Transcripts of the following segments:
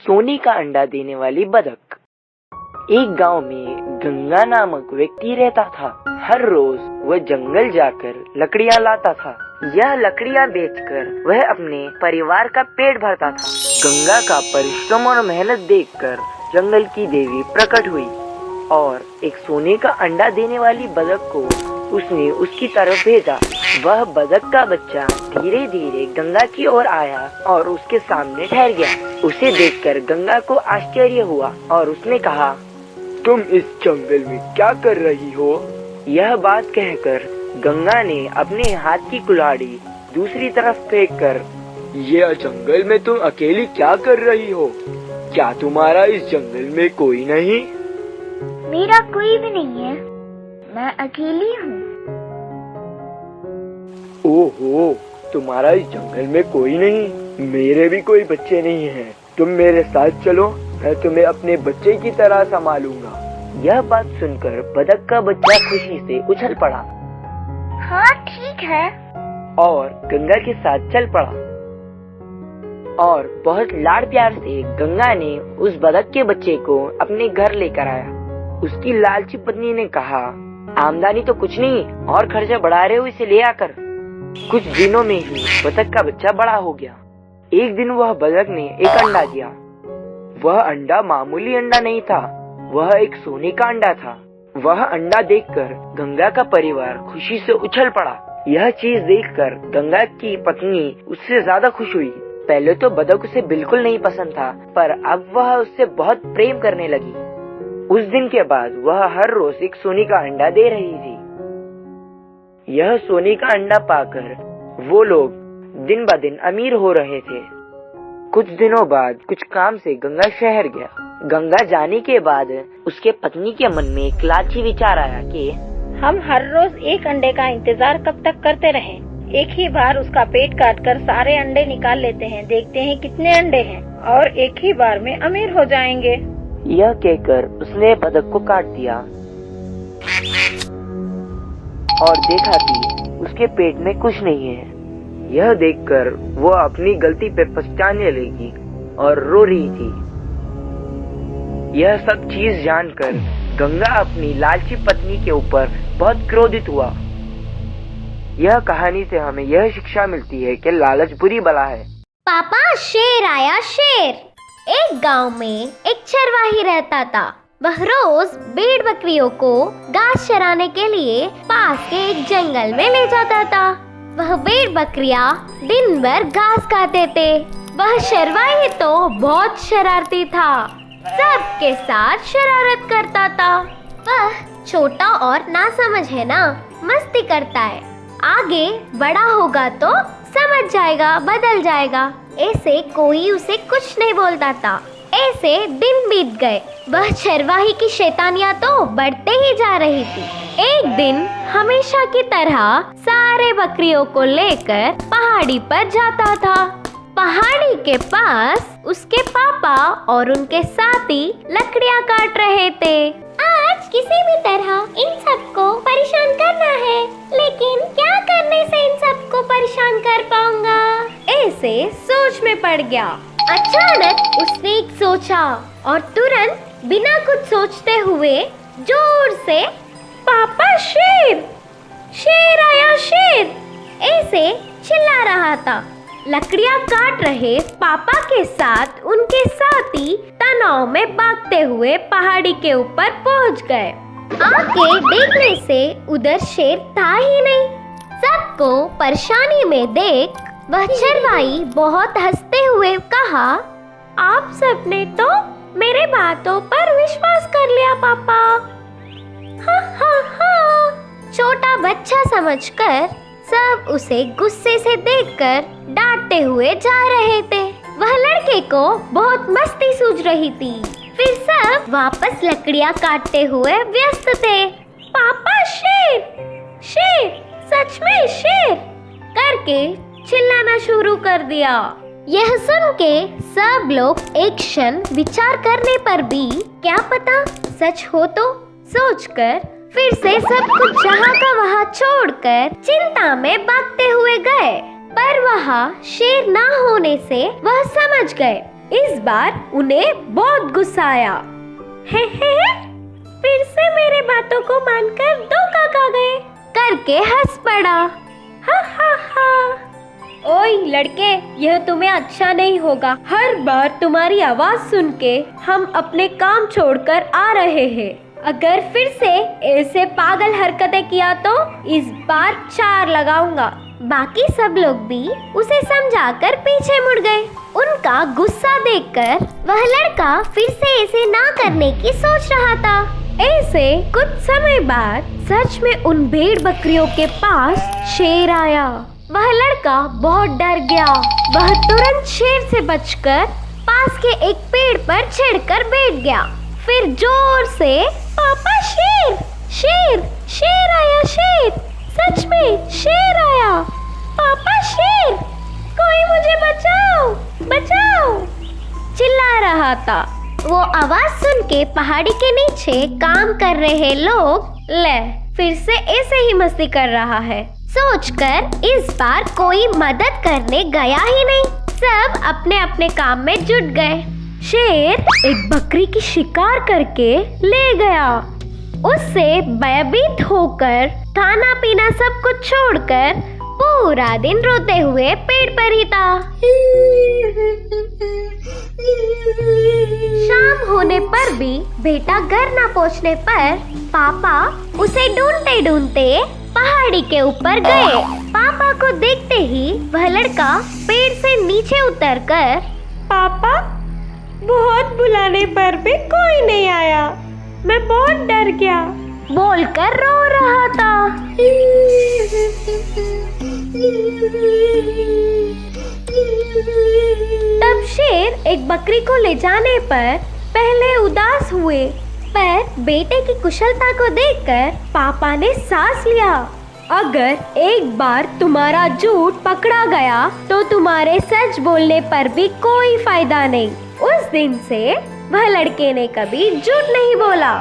सोने का अंडा देने वाली बतख। एक गांव में गंगा नामक व्यक्ति रहता था। हर रोज वह जंगल जाकर लकड़ियां लाता था। यह लकड़ियां बेचकर वह अपने परिवार का पेट भरता था। गंगा का परिश्रम और मेहनत देखकर जंगल की देवी प्रकट हुई और एक सोने का अंडा देने वाली बतख को उसने उसकी तरफ भेजा। वह बतख का बच्चा धीरे धीरे गंगा की ओर आया और उसके सामने ठहर गया। उसे देखकर गंगा को आश्चर्य हुआ और उसने कहा, तुम इस जंगल में क्या कर रही हो? यह बात कहकर गंगा ने अपने हाथ की कुल्हाड़ी दूसरी तरफ फेंककर, यह जंगल में तुम अकेली क्या कर रही हो? क्या तुम्हारा इस जंगल में कोई नहीं? मेरा कोई भी नहीं है, मैं अकेली हूँ। ओहो, तुम्हारा इस जंगल में कोई नहीं? मेरे भी कोई बच्चे नहीं हैं। तुम मेरे साथ चलो, मैं तुम्हें अपने बच्चे की तरह संभालूंगा। यह बात सुनकर बतख का बच्चा खुशी से उछल पड़ा। हाँ ठीक है। और गंगा के साथ चल पड़ा और बहुत लाड प्यार से गंगा ने उस बतख के बच्चे को अपने घर लेकर आया। उसकी लालची पत्नी ने कहा, आमदनी तो कुछ नहीं और खर्चा बढ़ा रहे हो, इसे ले आकर। कुछ दिनों में ही बतख का बच्चा बड़ा हो गया। एक दिन वह बतख ने एक अंडा दिया। वह अंडा मामूली अंडा नहीं था, वह एक सोने का अंडा था। वह अंडा देखकर गंगा का परिवार खुशी से उछल पड़ा। यह चीज देखकर गंगा की पत्नी उससे ज्यादा खुश हुई। पहले तो बतख उसे बिल्कुल नहीं पसंद था, पर अब वह उससे बहुत प्रेम करने लगी। उस दिन के बाद वह हर रोज एक सोने का अंडा दे रही थी। यह सोने का अंडा पाकर वो लोग दिन ब दिन अमीर हो रहे थे। कुछ दिनों बाद कुछ काम से गंगा शहर गया। गंगा जाने के बाद उसके पत्नी के मन में एक लालची विचार आया कि हम हर रोज एक अंडे का इंतजार कब तक करते रहें? एक ही बार उसका पेट काटकर सारे अंडे निकाल लेते हैं, देखते हैं कितने अंडे हैं और एक ही बार में अमीर हो जाएंगे। यह कहकर उसने बतख को काट दिया और देखा कि उसके पेट में कुछ नहीं है। यह देखकर वो अपनी गलती पे पछताने लगी और रो रही थी। यह सब चीज जानकर गंगा अपनी लालची पत्नी के ऊपर बहुत क्रोधित हुआ। यह कहानी से हमें यह शिक्षा मिलती है कि लालच बुरी बला है। पापा, शेर आया शेर। एक गांव में एक चरवाही रहता था। वह रोज भेड़ बकरियों को घास चराने के लिए पास के एक जंगल में ले जाता था। वह भेड़ बकरियां दिन भर घास खाते थे। वह चरवाही तो बहुत शरारती था, सबके साथ शरारत करता था। वह छोटा और नासमझ है ना, मस्ती करता है। आगे बड़ा होगा तो समझ जाएगा, बदल जाएगा। ऐसे कोई उसे कुछ नहीं बोलता था। ऐसे दिन बीत गए। वह चरवाही की शैतानियां तो बढ़ते ही जा रही थी। एक दिन हमेशा की तरह सारे बकरियों को लेकर पहाड़ी पर जाता था। पहाड़ी के पास उसके पापा और उनके साथी लकड़ियां काट रहे थे। आज किसी भी तरह इन सबको परेशान करना है, लेकिन क्या करने से इन सबको परेशान कर पाऊंगा? ऐसे सोच में पड़ गया। अचानक उसने एक सोचा और तुरंत बिना कुछ सोचते हुए जोर से, पापा शेर, शेर आया शेर, ऐसे चिल्ला रहा था। लकड़ियां काट रहे पापा के साथ उनके साथी तनाव में भागते हुए पहाड़ी के ऊपर पहुंच गए। आगे देखने से उधर शेर था ही नहीं। सबको परेशानी में देख वह चरवाही बहुत हंसते हुए कहा, आप सबने तो मेरे बातों पर विश्वास कर लिया पापा। हाँ हाँ हाँ। छोटा बच्चा समझकर सब उसे गुस्से से देखकर डांटते हुए जा रहे थे। वह लड़के को बहुत मस्ती सूझ रही थी। फिर सब वापस लकड़ियां काटते हुए व्यस्त थे। पापा शेर, शेर, सच में शेर करके चिल्लाना शुरू कर दिया। यह सुन के सब लोग एक क्षण विचार करने पर भी क्या पता सच हो तो सोचकर फिर से सब कुछ जहाँ का वहाँ छोड़कर चिंता में भागते हुए गए। पर वहाँ शेर ना होने से वह समझ गए इस बार उन्हें बहुत गुस्सा आया। हे फिर से मेरे बातों को मानकर धोखा खा गए करके हंस पड़ा। हा हा हा। ओए लड़के, यह तुम्हें अच्छा नहीं होगा। हर बार तुम्हारी आवाज सुन के हम अपने काम छोड़कर आ रहे हैं। अगर फिर से ऐसे पागल हरकतें किया तो इस बार 4 लगाऊंगा। बाकी सब लोग भी उसे समझाकर पीछे मुड़ गए। उनका गुस्सा देखकर वह लड़का फिर से ऐसे ना करने की सोच रहा था। ऐसे कुछ समय बाद सच में उन भेड़ बकरियों के पास शेर आया। वह लड़का बहुत डर गया। वह तुरंत शेर से बचकर पास के एक पेड़ पर छिड़कर बैठ गया। फिर जोर से पापा शेर शेर शेर आया, शेर, सच में शेर आया, पापा शेर, कोई मुझे बचाओ बचाओ, चिल्ला रहा था। वो आवाज सुन के पहाड़ी के नीचे काम कर रहे लोग ले फिर से ऐसे ही मस्ती कर रहा है सोचकर इस बार कोई मदद करने गया ही नहीं। सब अपने अपने काम में जुट गए। शेर एक बकरी की शिकार करके ले गया। उससे भयभीत होकर खाना पीना सब कुछ छोड़कर पूरा दिन रोते हुए पेड़ पर ही था। शाम होने पर भी बेटा घर न पहुंचने पर पापा उसे ढूंढते ढूंढते पहाड़ी के ऊपर गए। पापा को देखते ही वह लड़का पेड़ से नीचे उतरकर पापा, बहुत बुलाने पर भी कोई नहीं आया, मैं बहुत डर गया, बोलकर रो रहा था। तब शेर एक बकरी को ले जाने पर पहले उदास हुए, पर बेटे की कुशलता को देखकर पापा ने सांस लिया। अगर एक बार तुम्हारा झूठ पकड़ा गया तो तुम्हारे सच बोलने पर भी कोई फायदा नहीं। उस दिन से वह लड़के ने कभी झूठ नहीं बोला।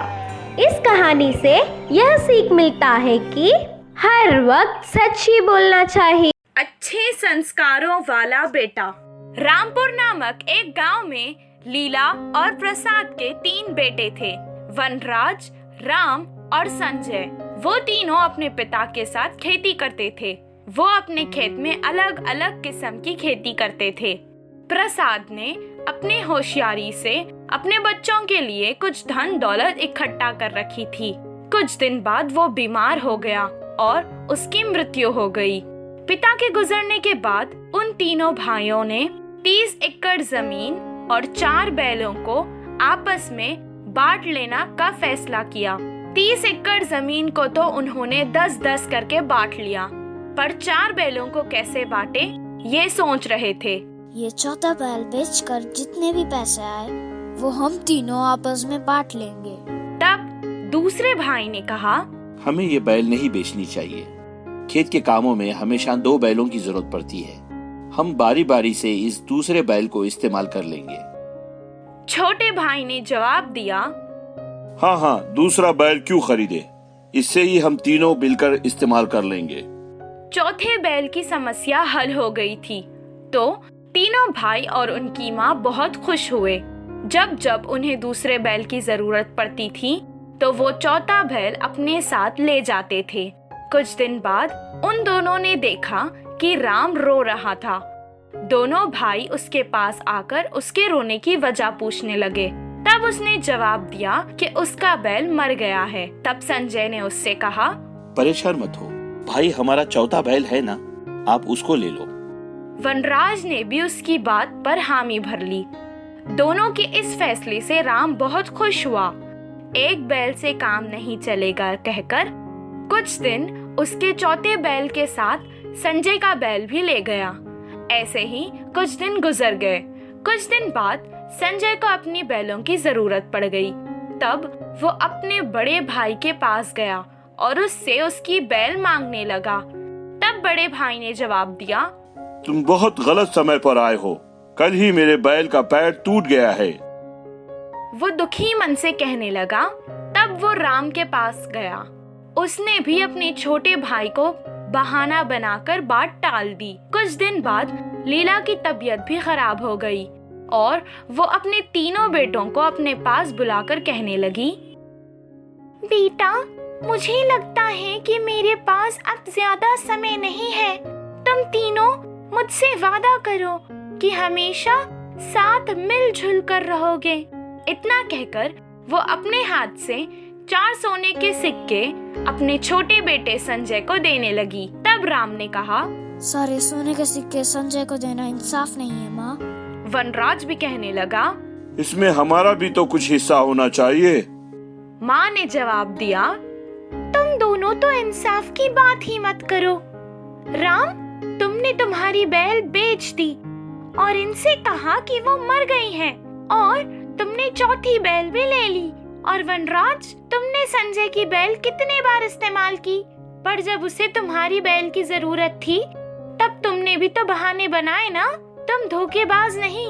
इस कहानी से यह सीख मिलता है कि हर वक्त सच ही बोलना चाहिए। अच्छे संस्कारों वाला बेटा। रामपुर नामक एक गांव में लीला और प्रसाद के 3 बेटे थे, वनराज, राम और संजय। वो तीनों अपने पिता के साथ खेती करते थे। वो अपने खेत में अलग अलग किस्म की खेती करते थे। प्रसाद ने अपने होशियारी से अपने बच्चों के लिए कुछ धन दौलत इकट्ठा कर रखी थी। कुछ दिन बाद वो बीमार हो गया और उसकी मृत्यु हो गई। पिता के गुजरने के बाद उन तीनों भाइयों ने 30 एकड़ जमीन और 4 बैलों को आपस में बांट लेना का फैसला किया। 30 एकड़ जमीन को तो उन्होंने 10-10 करके बांट लिया, पर 4 बैलों को कैसे बांटे ये सोच रहे थे। ये चौथा बैल बेचकर जितने भी पैसे आए वो हम तीनों आपस में बांट लेंगे। तब दूसरे भाई ने कहा, हमें ये बैल नहीं बेचनी चाहिए। खेत के कामों में हमेशा 2 बैलों की जरूरत पड़ती है। हम बारी बारी से इस दूसरे बैल को इस्तेमाल कर लेंगे। छोटे भाई ने जवाब दिया, हाँ, दूसरा बैल क्यों खरीदे, इससे ही हम तीनों मिलकर इस्तेमाल कर लेंगे। चौथे बैल की समस्या हल हो गई थी तो तीनों भाई और उनकी माँ बहुत खुश हुए। जब जब उन्हें दूसरे बैल की जरूरत पड़ती थी तो वो चौथा बैल अपने साथ ले जाते थे। कुछ दिन बाद उन दोनों ने देखा कि राम रो रहा था। दोनों भाई उसके पास आकर उसके रोने की वजह पूछने लगे। तब उसने जवाब दिया कि उसका बैल मर गया है। तब संजय ने उससे कहा, परेशान मत हो भाई, हमारा चौथा बैल है ना, आप उसको ले लो। वनराज ने भी उसकी बात पर हामी भर ली। दोनों के इस फैसले से राम बहुत खुश हुआ। एक बैल से काम नहीं चलेगा कहकर कुछ दिन उसके चौथे बैल के साथ संजय का बैल भी ले गया। ऐसे ही कुछ दिन गुजर गए। कुछ दिन बाद संजय को अपनी बैलों की जरूरत पड़ गई। तब वो अपने बड़े भाई के पास गया और उससे उसकी बैल मांगने लगा। तब बड़े भाई ने जवाब दिया, तुम बहुत गलत समय पर आए हो, कल ही मेरे बैल का पैर टूट गया है। वो दुखी मन से कहने लगा। तब वो राम के पास गया। उसने भी अपने छोटे भाई को बहाना बनाकर बात टाल दी। कुछ दिन बाद लीला की तबीयत भी खराब हो गई। और वो अपने तीनों बेटों को अपने पास बुलाकर कहने लगी, बेटा, मुझे लगता है कि मेरे पास अब ज्यादा समय नहीं है। तुम तीनों मुझसे वादा करो कि हमेशा साथ मिलजुल कर रहोगे। इतना कहकर वो अपने हाथ से 4 सोने के सिक्के अपने छोटे बेटे संजय को देने लगी। तब राम ने कहा, सारे सोने के सिक्के संजय को देना इंसाफ नहीं है माँ। वनराज भी कहने लगा, इसमें हमारा भी तो कुछ हिस्सा होना चाहिए। माँ ने जवाब दिया, तुम दोनों तो इंसाफ की बात ही मत करो। राम, तुमने तुम्हारी बैल बेच दी और इनसे कहा कि वो मर गई हैं, और तुमने चौथी बैल भी ले ली। और वनराज, तुमने संजय की बैल कितने बार इस्तेमाल की, पर जब उसे तुम्हारी बैल की जरूरत थी तब तुमने भी तो बहाने बनाए ना। तुम धोखेबाज नहीं,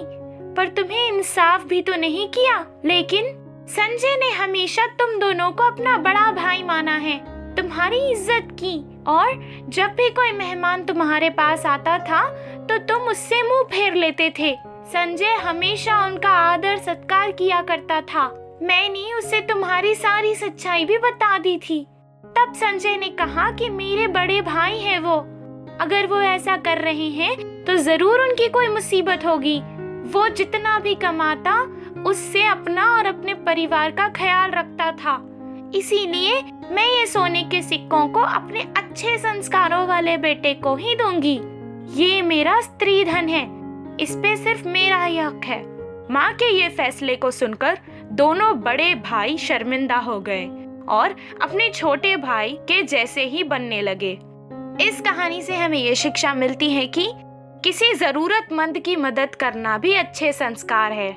पर तुम्हें इंसाफ भी तो नहीं किया। लेकिन संजय ने हमेशा तुम दोनों को अपना बड़ा भाई माना है, तुम्हारी इज्जत की, और जब भी कोई मेहमान तुम्हारे पास आता था तो तुम उससे मुंह फेर लेते थे। संजय हमेशा उनका आदर सत्कार किया करता था। मैंने उसे तुम्हारी सारी सच्चाई भी बता दी थी। तब संजय ने कहा कि मेरे बड़े भाई हैं वो, अगर वो ऐसा कर रहे हैं तो जरूर उनकी कोई मुसीबत होगी। वो जितना भी कमाता उससे अपना और अपने परिवार का ख्याल रखता था। इसीलिए मैं ये सोने के सिक्कों को अपने अच्छे संस्कारों वाले बेटे को ही दूंगी। ये मेरा स्त्री धन है, इस पे सिर्फ मेरा ही हक है। माँ के ये फैसले को सुनकर दोनों बड़े भाई शर्मिंदा हो गए और अपने छोटे भाई के जैसे ही बनने लगे। इस कहानी से हमें ये शिक्षा मिलती है कि किसी जरूरतमंद की मदद करना भी अच्छे संस्कार है।